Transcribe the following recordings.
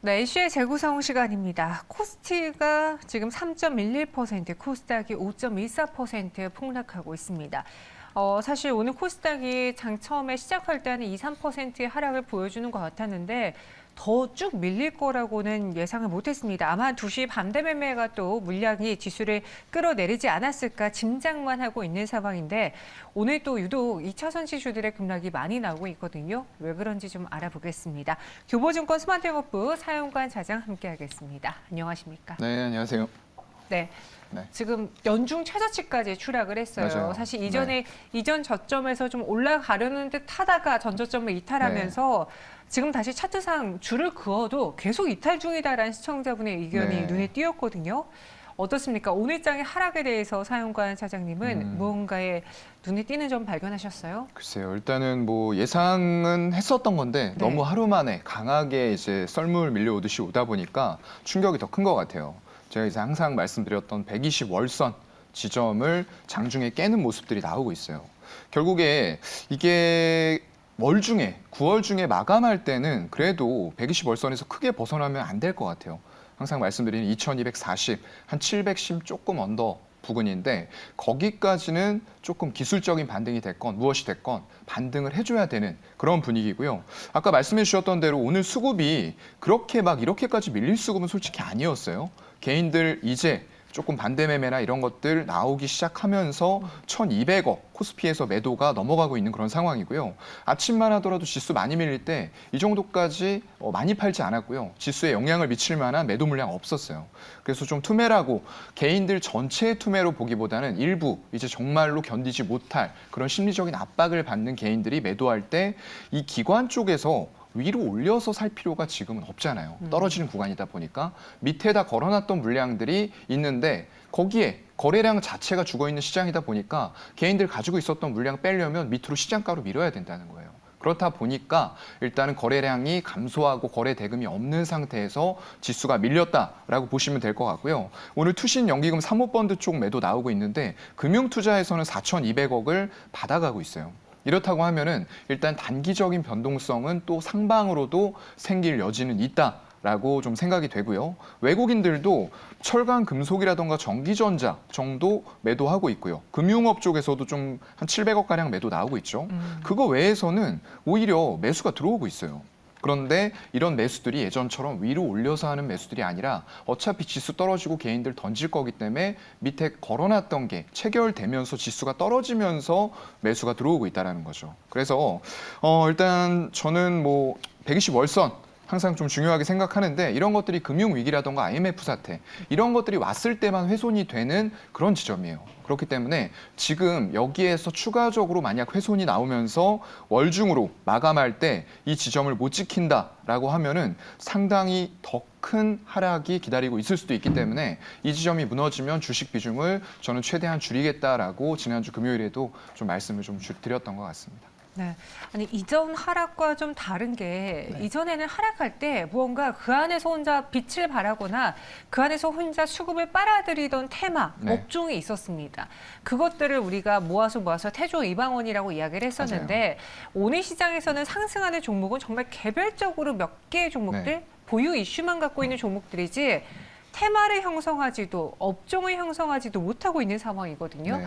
네, 이슈의 재구성 시간입니다. 코스피가 지금 3.11%, 코스닥이 5.14% 폭락하고 있습니다. 사실 오늘 코스닥이 장 처음에 시작할 때는 2, 3%의 하락을 보여주는 것 같았는데 더 쭉 밀릴 거라고는 예상을 못했습니다. 아마 2시 반대 매매가 또 물량이 지수를 끌어내리지 않았을까 짐작만 하고 있는 상황인데 오늘 또 유독 2차선 지수들의 급락이 많이 나오고 있거든요. 왜 그런지 좀 알아보겠습니다. 교보증권 스마트영업부 사연관 차장 함께하겠습니다. 안녕하십니까? 네, 안녕하세요. 네. 네. 지금 연중 최저치까지 추락을 했어요. 맞아요. 사실 이전 저점에서 좀 올라가려는 듯 하다가 전저점을 이탈하면서 지금 다시 차트상 줄을 그어도 계속 이탈 중이다라는 시청자분의 의견이 눈에 띄었거든요. 어떻습니까? 오늘 장의 하락에 대해서 사연관 차장님은 무언가에 눈에 띄는 점 발견하셨어요? 글쎄요. 일단은 뭐 예상은 했었던 건데 너무 하루 만에 강하게 이제 썰물 밀려오듯이 오다 보니까 충격이 더 큰 것 같아요. 제가 이제 항상 말씀드렸던 120월선 지점을 장중에 깨는 모습들이 나오고 있어요. 결국에 이게 9월 중에 마감할 때는 그래도 120월선에서 크게 벗어나면 안 될 것 같아요. 항상 말씀드리는 2240, 한 710 조금 언더 부근인데 거기까지는 조금 기술적인 반등이 됐건 무엇이 됐건 반등을 해줘야 되는 그런 분위기고요. 아까 말씀해 주셨던 대로 오늘 수급이 그렇게 막 이렇게까지 밀릴 수급은 솔직히 아니었어요. 개인들 이제 조금 반대 매매나 이런 것들 나오기 시작하면서 1,200억 코스피에서 매도가 넘어가고 있는 그런 상황이고요. 아침만 하더라도 지수 많이 밀릴 때 이 정도까지 많이 팔지 않았고요. 지수에 영향을 미칠 만한 매도 물량 없었어요. 그래서 좀 투매라고 개인들 전체의 투매로 보기보다는 일부 이제 정말로 견디지 못할 그런 심리적인 압박을 받는 개인들이 매도할 때 이 기관 쪽에서 위로 올려서 살 필요가 지금은 없잖아요. 떨어지는 구간이다 보니까 밑에다 걸어놨던 물량들이 있는데 거기에 거래량 자체가 죽어있는 시장이다 보니까 개인들 가지고 있었던 물량 빼려면 밑으로 시장가로 밀어야 된다는 거예요. 그렇다 보니까 일단은 거래량이 감소하고 거래 대금이 없는 상태에서 지수가 밀렸다라고 보시면 될 것 같고요. 오늘 투신 연기금 사모펀드 쪽 매도 나오고 있는데 금융투자에서는 4,200억을 받아가고 있어요. 이렇다고 하면은 일단 단기적인 변동성은 또 상방으로도 생길 여지는 있다라고 좀 생각이 되고요. 외국인들도 철강, 금속이라던가 전기전자 정도 매도하고 있고요. 금융업 쪽에서도 좀 한 700억 가량 매도 나오고 있죠. 그거 외에서는 오히려 매수가 들어오고 있어요. 그런데 이런 매수들이 예전처럼 위로 올려서 하는 매수들이 아니라 어차피 지수 떨어지고 개인들 던질 거기 때문에 밑에 걸어놨던 게 체결되면서 지수가 떨어지면서 매수가 들어오고 있다는 거죠. 그래서 일단 저는 뭐 120월선 항상 좀 중요하게 생각하는데 이런 것들이 금융위기라던가 IMF 사태 이런 것들이 왔을 때만 훼손이 되는 그런 지점이에요. 그렇기 때문에 지금 여기에서 추가적으로 만약 훼손이 나오면서 월중으로 마감할 때 이 지점을 못 지킨다라고 하면은 상당히 더 큰 하락이 기다리고 있을 수도 있기 때문에 이 지점이 무너지면 주식 비중을 저는 최대한 줄이겠다라고 지난주 금요일에도 좀 말씀을 좀 드렸던 것 같습니다. 네. 아니, 이전 하락과 좀 다른 게 이전에는 하락할 때 무언가 그 안에서 혼자 빛을 발하거나 그 안에서 혼자 수급을 빨아들이던 테마, 업종이 있었습니다. 그것들을 우리가 모아서 태조 이방원이라고 이야기를 했었는데 오늘 시장에서는 상승하는 종목은 정말 개별적으로 몇 개의 종목들, 보유 이슈만 갖고 있는 종목들이지 테마를 형성하지도 업종을 형성하지도 못하고 있는 상황이거든요.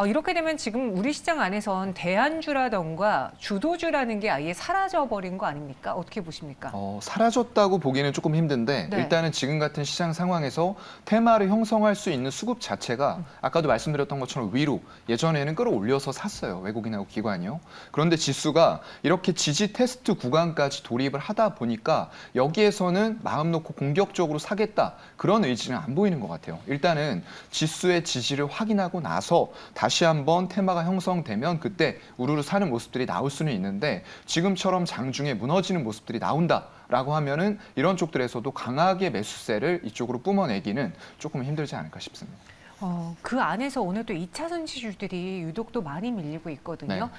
이렇게 되면 지금 우리 시장 안에선 대안주라던가 주도주라는 게 아예 사라져버린 거 아닙니까? 어떻게 보십니까? 사라졌다고 보기는 조금 힘든데 일단은 지금 같은 시장 상황에서 테마를 형성할 수 있는 수급 자체가 아까도 말씀드렸던 것처럼 위로 예전에는 끌어올려서 샀어요. 외국인하고 기관이요. 그런데 지수가 이렇게 지지 테스트 구간까지 돌입을 하다 보니까 여기에서는 마음 놓고 공격적으로 사겠다. 그런 의지는 안 보이는 것 같아요. 일단은 지수의 지지를 확인하고 나서 다시 한번 테마가 형성되면 그때 우르르 사는 모습들이 나올 수는 있는데 지금처럼 장중에 무너지는 모습들이 나온다라고 하면은 이런 쪽들에서도 강하게 매수세를 이쪽으로 뿜어내기는 조금 힘들지 않을까 싶습니다. 그 안에서 오늘 또 2차선 지주들이 유독 또 많이 밀리고 있거든요.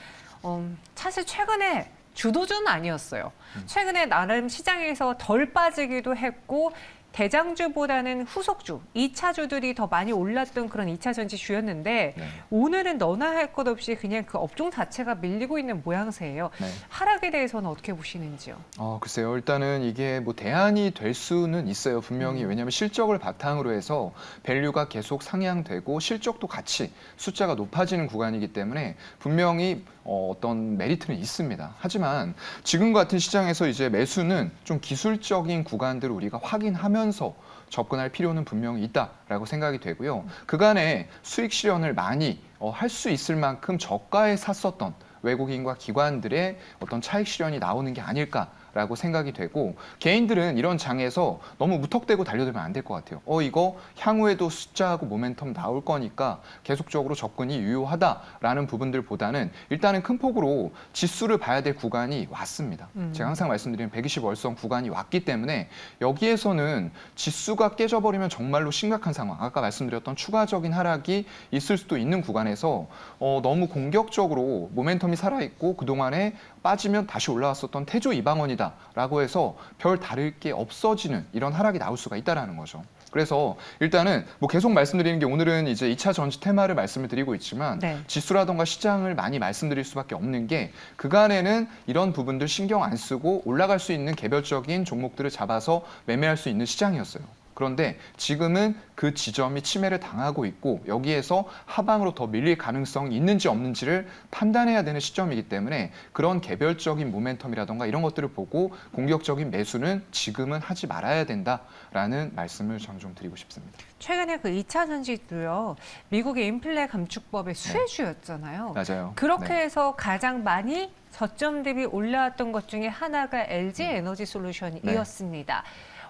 사실 최근에 주도주는 아니었어요. 최근에 나름 시장에서 덜 빠지기도 했고 대장주보다는 후속주, 2차주들이 더 많이 올랐던 그런 2차 전지 주였는데 네. 오늘은 너나 할 것 없이 그냥 그 업종 자체가 밀리고 있는 모양새예요. 네. 하락에 대해서는 어떻게 보시는지요? 글쎄요. 일단은 이게 뭐 대안이 될 수는 있어요. 분명히. 왜냐하면 실적을 바탕으로 해서 밸류가 계속 상향되고 실적도 같이 숫자가 높아지는 구간이기 때문에 분명히 어떤 메리트는 있습니다. 하지만 지금 같은 시장에서 이제 매수는 좀 기술적인 구간들을 우리가 확인하면서 접근할 필요는 분명히 있다라고 생각이 되고요. 그간에 수익 실현을 많이 할 수 있을 만큼 저가에 샀었던 외국인과 기관들의 어떤 차익 실현이 나오는 게 아닐까라고 생각이 되고 개인들은 이런 장에서 너무 무턱대고 달려들면 안 될 것 같아요. 이거 향후에도 숫자하고 모멘텀 나올 거니까 계속적으로 접근이 유효하다라는 부분들보다는 일단은 큰 폭으로 지수를 봐야 될 구간이 왔습니다. 제가 항상 말씀드리는 120월선 구간이 왔기 때문에 여기에서는 지수가 깨져버리면 정말로 심각한 상황, 아까 말씀드렸던 추가적인 하락이 있을 수도 있는 구간에서 너무 공격적으로 모멘텀이 살아있고 그동안에 빠지면 다시 올라왔었던 태조 이방원이다라고 해서 별 다를 게 없어지는 이런 하락이 나올 수가 있다는 거죠. 그래서 일단은 뭐 계속 말씀드리는 게 오늘은 이제 2차 전지 테마를 말씀을 드리고 있지만 네. 지수라던가 시장을 많이 말씀드릴 수밖에 없는 게 그간에는 이런 부분들 신경 안 쓰고 올라갈 수 있는 개별적인 종목들을 잡아서 매매할 수 있는 시장이었어요. 그런데 지금은 그 지점이 침해를 당하고 있고 여기에서 하방으로 더 밀릴 가능성이 있는지 없는지를 판단해야 되는 시점이기 때문에 그런 개별적인 모멘텀이라던가 이런 것들을 보고 공격적인 매수는 지금은 하지 말아야 된다라는 말씀을 저는 좀 드리고 싶습니다. 최근에 그 2차 전지도요. 미국의 인플레 감축법의 수혜주였잖아요. 맞아요. 그렇게 네. 해서 가장 많이 저점 대비 올라왔던 것 중에 하나가 LG 에너지 솔루션이었습니다.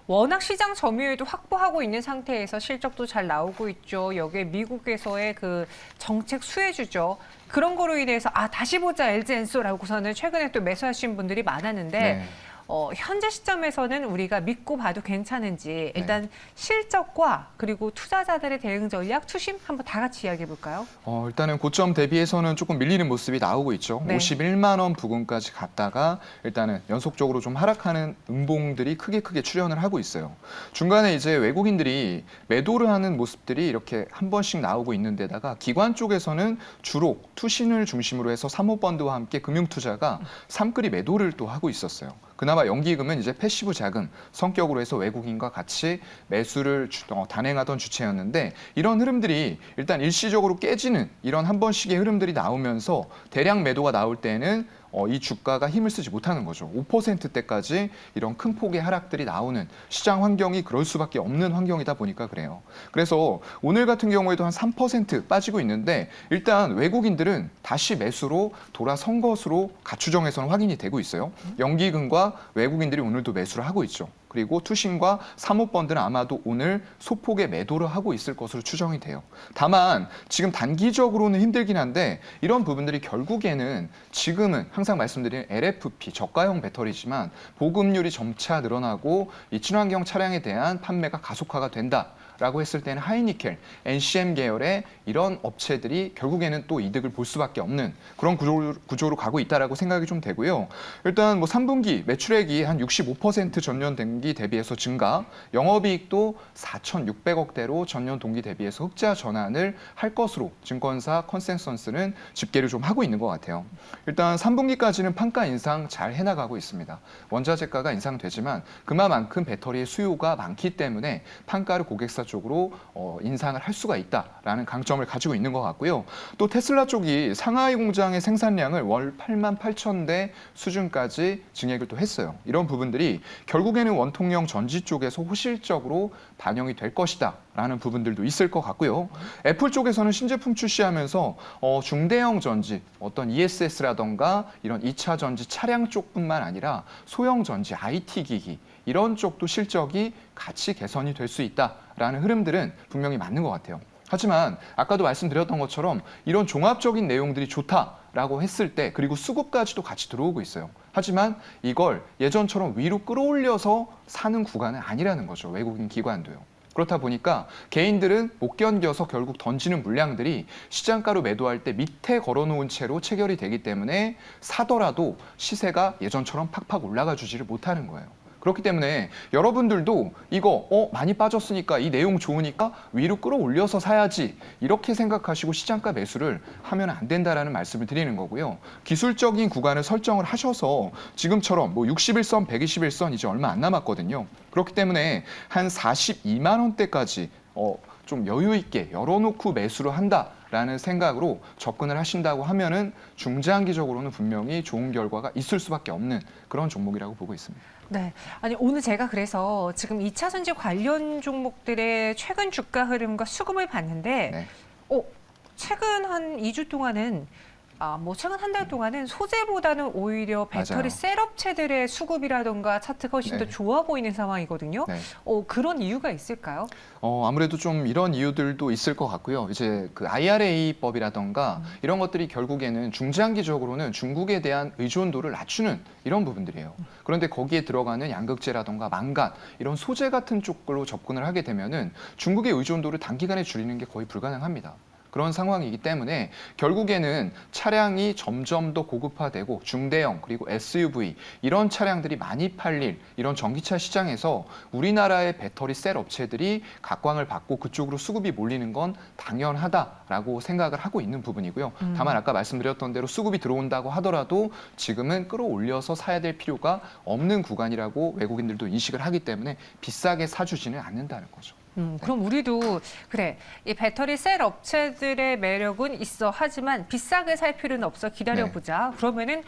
워낙 시장 점유율도 확보하고 있는 상태에서 실적도 잘 나오고 있죠. 여기에 미국에서의 그 정책 수혜주죠. 그런 거로 인해서 다시 보자 LG엔솔라고서는 최근에 또 매수하신 분들이 많았는데 네. 현재 시점에서는 우리가 믿고 봐도 괜찮은지 일단 실적과 그리고 투자자들의 대응 전략, 투심 한번 다 같이 이야기해 볼까요? 일단은 고점 대비해서는 조금 밀리는 모습이 나오고 있죠. 네. 51만 원 부근까지 갔다가 일단은 연속적으로 좀 하락하는 음봉들이 크게 출현을 하고 있어요. 중간에 이제 외국인들이 매도를 하는 모습들이 이렇게 한 번씩 나오고 있는데다가 기관 쪽에서는 주로 투신을 중심으로 해서 사모펀드와 함께 금융투자가 삼끌이 매도를 또 하고 있었어요. 그나마 연기금은 이제 패시브 자금 성격으로 해서 외국인과 같이 매수를 단행하던 주체였는데 이런 흐름들이 일단 일시적으로 깨지는 이런 한 번씩의 흐름들이 나오면서 대량 매도가 나올 때는 이 주가가 힘을 쓰지 못하는 거죠. 5%대까지 이런 큰 폭의 하락들이 나오는 시장 환경이 그럴 수밖에 없는 환경이다 보니까 그래요. 그래서 오늘 같은 경우에도 한 3% 빠지고 있는데 일단 외국인들은 다시 매수로 돌아선 것으로 가추정에서는 확인이 되고 있어요. 연기금과 외국인들이 오늘도 매수를 하고 있죠. 그리고 투신과 사모펀드는 아마도 오늘 소폭의 매도를 하고 있을 것으로 추정이 돼요. 다만 지금 단기적으로는 힘들긴 한데 이런 부분들이 결국에는 지금은 항상 말씀드린 LFP 저가형 배터리지만 보급률이 점차 늘어나고 이 친환경 차량에 대한 판매가 가속화가 된다. 라고 했을 때는 하이니켈, NCM 계열의 이런 업체들이 결국에는 또 이득을 볼 수밖에 없는 그런 구조로 가고 있다라고 생각이 좀 되고요. 일단 뭐 3분기 매출액이 한 65% 전년 동기 대비해서 증가, 영업이익도 4,600억대로 전년 동기 대비해서 흑자 전환을 할 것으로 증권사 컨센서스는 집계를 좀 하고 있는 것 같아요. 일단 3분기까지는 판가 인상 잘 해나가고 있습니다. 원자재가가 인상되지만 그만큼 배터리의 수요가 많기 때문에 판가를 고객사 쪽으로 인상을 할 수가 있다라는 강점을 가지고 있는 것 같고요. 또 테슬라 쪽이 상하이 공장의 생산량을 월 8만 8천 대 수준까지 증액을 또 했어요. 이런 부분들이 결국에는 원통형 전지 쪽에서 호실적으로 반영이 될 것이다라는 부분들도 있을 것 같고요. 애플 쪽에서는 신제품 출시하면서 중대형 전지, 어떤 ESS라던가 이런 2차 전지 차량 쪽뿐만 아니라 소형 전지, IT 기기 이런 쪽도 실적이 같이 개선이 될 수 있다라는 흐름들은 분명히 맞는 것 같아요. 하지만 아까도 말씀드렸던 것처럼 이런 종합적인 내용들이 좋다라고 했을 때 그리고 수급까지도 같이 들어오고 있어요. 하지만 이걸 예전처럼 위로 끌어올려서 사는 구간은 아니라는 거죠. 외국인 기관도요. 그렇다 보니까 개인들은 못 견뎌서 결국 던지는 물량들이 시장가로 매도할 때 밑에 걸어놓은 채로 체결이 되기 때문에 사더라도 시세가 예전처럼 팍팍 올라가 주지를 못하는 거예요. 그렇기 때문에 여러분들도 이거 많이 빠졌으니까 이 내용 좋으니까 위로 끌어올려서 사야지 이렇게 생각하시고 시장가 매수를 하면 안 된다라는 말씀을 드리는 거고요. 기술적인 구간을 설정을 하셔서 지금처럼 뭐 61선, 121선 이제 얼마 안 남았거든요. 그렇기 때문에 한 42만 원대까지 좀 여유 있게 열어놓고 매수를 한다라는 생각으로 접근을 하신다고 하면은 중장기적으로는 분명히 좋은 결과가 있을 수밖에 없는 그런 종목이라고 보고 있습니다. 네. 아니, 오늘 제가 그래서 지금 2차 전지 관련 종목들의 최근 주가 흐름과 수급을 봤는데, 네. 최근 한 2주 동안은 최근 한 달 동안은 소재보다는 오히려 배터리 맞아요. 셀 업체들의 수급이라던가 차트가 훨씬 더 네. 좋아 보이는 상황이거든요. 네. 그런 이유가 있을까요? 아무래도 좀 이런 이유들도 있을 것 같고요. 이제 그 IRA법이라던가 이런 것들이 결국에는 중장기적으로는 중국에 대한 의존도를 낮추는 이런 부분들이에요. 그런데 거기에 들어가는 양극재라던가 망간 이런 소재 같은 쪽으로 접근을 하게 되면은 중국의 의존도를 단기간에 줄이는 게 거의 불가능합니다. 그런 상황이기 때문에 결국에는 차량이 점점 더 고급화되고 중대형 그리고 SUV 이런 차량들이 많이 팔릴 이런 전기차 시장에서 우리나라의 배터리 셀 업체들이 각광을 받고 그쪽으로 수급이 몰리는 건 당연하다라고 생각을 하고 있는 부분이고요. 다만 아까 말씀드렸던 대로 수급이 들어온다고 하더라도 지금은 끌어올려서 사야 될 필요가 없는 구간이라고 외국인들도 인식을 하기 때문에 비싸게 사주지는 않는다는 거죠. 그럼 우리도 그래, 이 배터리 셀 업체들의 매력은 있어 하지만 비싸게 살 필요는 없어 기다려보자. 그러면은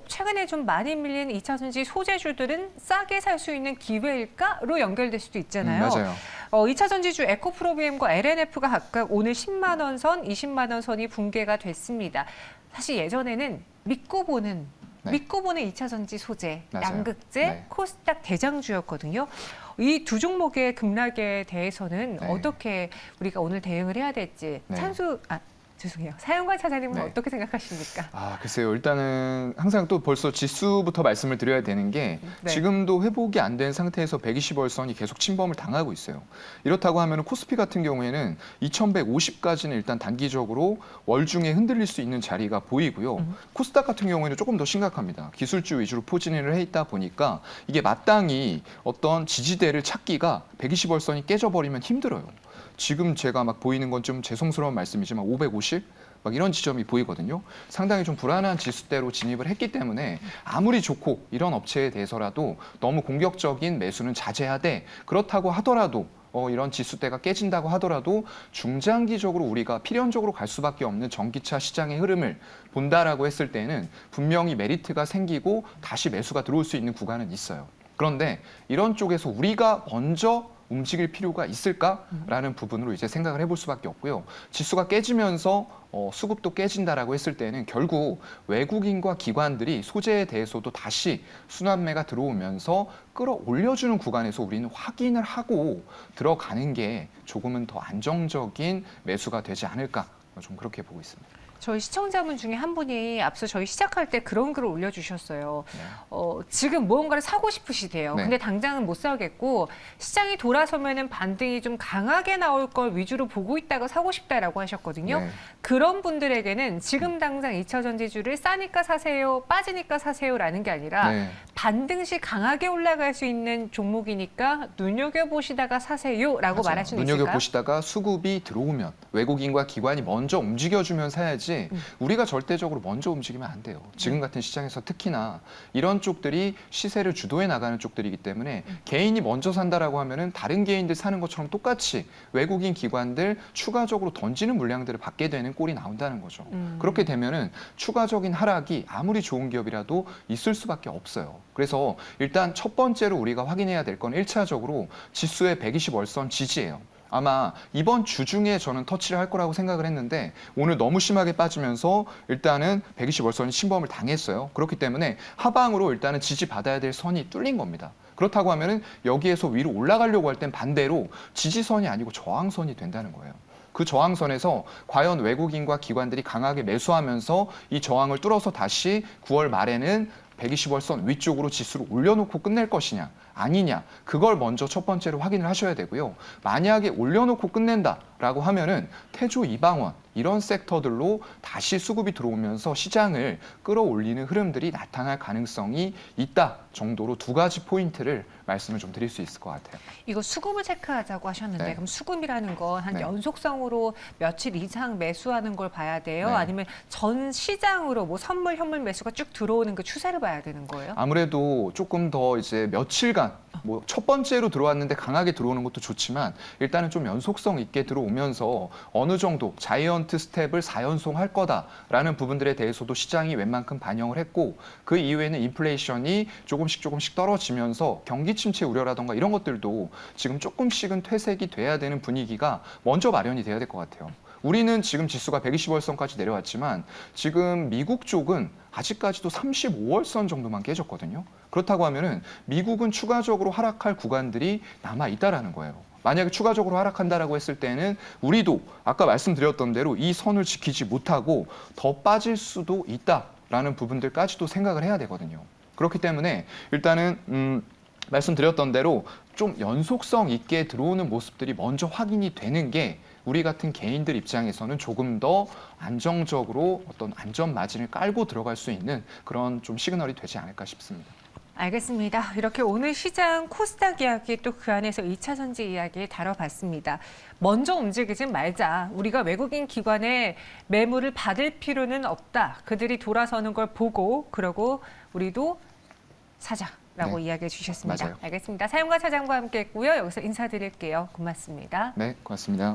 최근에 좀 많이 밀린 2차 전지 소재주들은 싸게 살 수 있는 기회일까로 연결될 수도 있잖아요. 맞아요. 2차 전지주 에코프로비엠과 LNF가 각각 오늘 10만 원 선, 20만 원 선이 붕괴가 됐습니다. 사실 예전에는 믿고 보는 2차 전지 소재, 맞아요. 양극재, 네. 코스닥 대장주였거든요. 이 두 종목의 급락에 대해서는 네. 어떻게 우리가 오늘 대응을 해야 될지 네. 죄송해요. 사연관 차장님은 네. 어떻게 생각하십니까? 글쎄요. 일단은 항상 또 벌써 지수부터 말씀을 드려야 되는 게 네. 지금도 회복이 안 된 상태에서 120월선이 계속 침범을 당하고 있어요. 이렇다고 하면 코스피 같은 경우에는 2150까지는 일단 단기적으로 월중에 흔들릴 수 있는 자리가 보이고요. 코스닥 같은 경우에는 조금 더 심각합니다. 기술주 위주로 포진을 해 있다 보니까 이게 마땅히 어떤 지지대를 찾기가 120월선이 깨져버리면 힘들어요. 지금 제가 막 보이는 건 좀 죄송스러운 말씀이지만 550? 막 이런 지점이 보이거든요. 상당히 좀 불안한 지수대로 진입을 했기 때문에 아무리 좋고 이런 업체에 대해서라도 너무 공격적인 매수는 자제하되 그렇다고 하더라도 이런 지수대가 깨진다고 하더라도 중장기적으로 우리가 필연적으로 갈 수밖에 없는 전기차 시장의 흐름을 본다라고 했을 때는 분명히 메리트가 생기고 다시 매수가 들어올 수 있는 구간은 있어요. 그런데 이런 쪽에서 우리가 먼저 움직일 필요가 있을까라는 부분으로 이제 생각을 해볼 수밖에 없고요. 지수가 깨지면서 수급도 깨진다라고 했을 때는 결국 외국인과 기관들이 소재에 대해서도 다시 순환매가 들어오면서 끌어올려주는 구간에서 우리는 확인을 하고 들어가는 게 조금은 더 안정적인 매수가 되지 않을까 좀 그렇게 보고 있습니다. 저희 시청자분 중에 한 분이 앞서 저희 시작할 때 그런 글을 올려주셨어요. 지금 무언가를 사고 싶으시대요. 네. 근데 당장은 못 사겠고 시장이 돌아서면은 반등이 좀 강하게 나올 걸 위주로 보고 있다가 사고 싶다라고 하셨거든요. 네. 그런 분들에게는 지금 당장 2차 전지주를 싸니까 사세요, 빠지니까 사세요라는 게 아니라 네. 반등 시 강하게 올라갈 수 있는 종목이니까 눈여겨보시다가 사세요라고 말할 수는 있을까요? 눈여겨보시다가 수급이 들어오면 외국인과 기관이 먼저 움직여주면 사야지 우리가 절대적으로 먼저 움직이면 안 돼요. 지금 같은 시장에서 특히나 이런 쪽들이 시세를 주도해 나가는 쪽들이기 때문에 개인이 먼저 산다라고 하면은 다른 개인들 사는 것처럼 똑같이 외국인 기관들 추가적으로 던지는 물량들을 받게 되는 꼴이 나온다는 거죠. 그렇게 되면은 추가적인 하락이 아무리 좋은 기업이라도 있을 수밖에 없어요. 그래서 일단 첫 번째로 우리가 확인해야 될 건 1차적으로 지수의 120월선 지지예요. 아마 이번 주 중에 저는 터치를 할 거라고 생각을 했는데 오늘 너무 심하게 빠지면서 일단은 120월선이 침범을 당했어요. 그렇기 때문에 하방으로 일단은 지지받아야 될 선이 뚫린 겁니다. 그렇다고 하면은 여기에서 위로 올라가려고 할 땐 반대로 지지선이 아니고 저항선이 된다는 거예요. 그 저항선에서 과연 외국인과 기관들이 강하게 매수하면서 이 저항을 뚫어서 다시 9월 말에는 120월선 위쪽으로 지수를 올려놓고 끝낼 것이냐 아니냐 그걸 먼저 첫 번째로 확인을 하셔야 되고요. 만약에 올려놓고 끝낸다라고 하면은 태조 이방원 이런 섹터들로 다시 수급이 들어오면서 시장을 끌어올리는 흐름들이 나타날 가능성이 있다 정도로 두 가지 포인트를 말씀을 좀 드릴 수 있을 것 같아요. 이거 수급을 체크하자고 하셨는데 네. 그럼 수급이라는 건 한 네. 연속성으로 며칠 이상 매수하는 걸 봐야 돼요? 네. 아니면 전 시장으로 뭐 선물, 현물 매수가 쭉 들어오는 그 추세를 봐야 되는 거예요? 아무래도 조금 더 이제 며칠간 뭐 첫 번째로 들어왔는데 강하게 들어오는 것도 좋지만 일단은 좀 연속성 있게 들어오면서 어느 정도 자이언트 스텝을 4연속 할 거다라는 부분들에 대해서도 시장이 웬만큼 반영을 했고 그 이후에는 인플레이션이 조금씩 떨어지면서 경기 침체 우려라던가 이런 것들도 지금 조금씩은 퇴색이 돼야 되는 분위기가 먼저 마련이 돼야 될 것 같아요. 우리는 지금 지수가 120월선까지 내려왔지만 지금 미국 쪽은 아직까지도 35월선 정도만 깨졌거든요. 그렇다고 하면은 미국은 추가적으로 하락할 구간들이 남아 있다라는 거예요. 만약에 추가적으로 하락한다라고 했을 때는 우리도 아까 말씀드렸던 대로 이 선을 지키지 못하고 더 빠질 수도 있다라는 부분들까지도 생각을 해야 되거든요. 그렇기 때문에 일단은 말씀드렸던 대로 좀 연속성 있게 들어오는 모습들이 먼저 확인이 되는 게 우리 같은 개인들 입장에서는 조금 더 안정적으로 어떤 안전 마진을 깔고 들어갈 수 있는 그런 좀 시그널이 되지 않을까 싶습니다. 알겠습니다. 이렇게 오늘 시장 코스닥 이야기 또 그 안에서 2차 전지 이야기 다뤄봤습니다. 먼저 움직이지 말자. 우리가 외국인 기관의 매물을 받을 필요는 없다. 그들이 돌아서는 걸 보고 그러고 우리도 사자라고 네. 이야기해 주셨습니다. 맞아요. 알겠습니다. 사용과 차장과 함께 했고요. 여기서 인사드릴게요. 고맙습니다. 네, 고맙습니다.